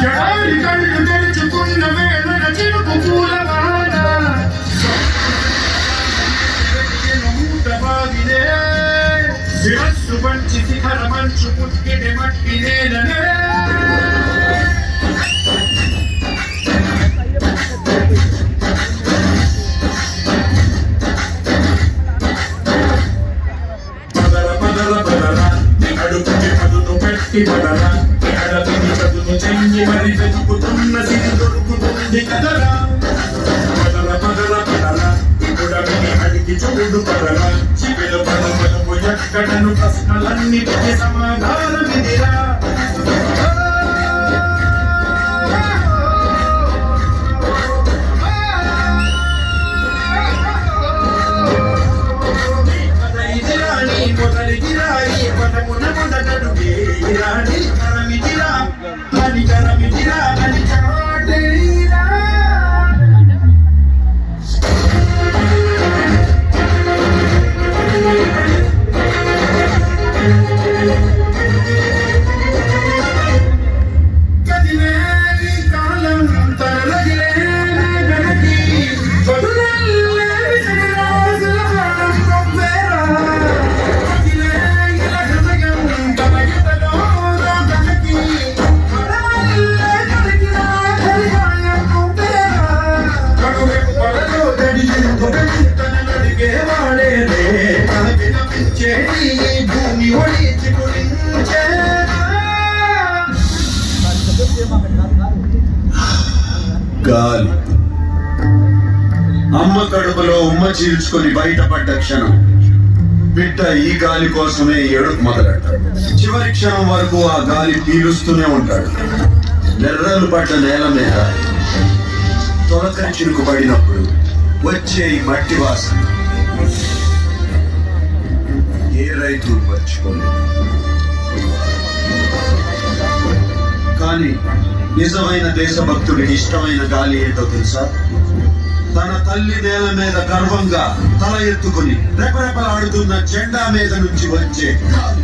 ఎడారి కళ్ళు తెరుచుకున్న వేళ చిరుకు పూలవాన మూటబాగినే శిరస్సు పంచి శిఖర మంచు పుట్టిన మట్టి నేలనే బదరా అడవిని చదును చెంగి మరి వెతుకుతున్న సిరి దొరుకుతుంది కదరా పదర పదర పదర ఇప్పుడవిని అడిగి చూడు పదరా చివిలో పదము ఎక్కడను ప్రశ్నలన్నిటికీ సమాధానమిదిరా గాలి అమ్మ కడుపులో ఉమ్మ చీల్చుకొని బయటపడ్డ క్షణం బిడ్డ ఈ గాలి కోసమే ఏడుపు మొదలెట్టాడు. చివరి క్షణం వరకు ఆ గాలి పీలుస్తూనే ఉంటాడు. నెర్రలు పడ్డ నేల మీద తొలకరి చిరుకు పడినప్పుడు వచ్చే ఈ మట్టి వాసన ఏ రైతు మర్చిపోలేదు. కానీ నిజమైన దేశభక్తుడికి ఇష్టమైన గాలి ఏంటో తెలుసా? తన తల్లి నేల మీద గర్వంగా తల ఎత్తుకుని రెపరెపలాడుతున్న జెండా మీద నుంచి వచ్చే గాలి.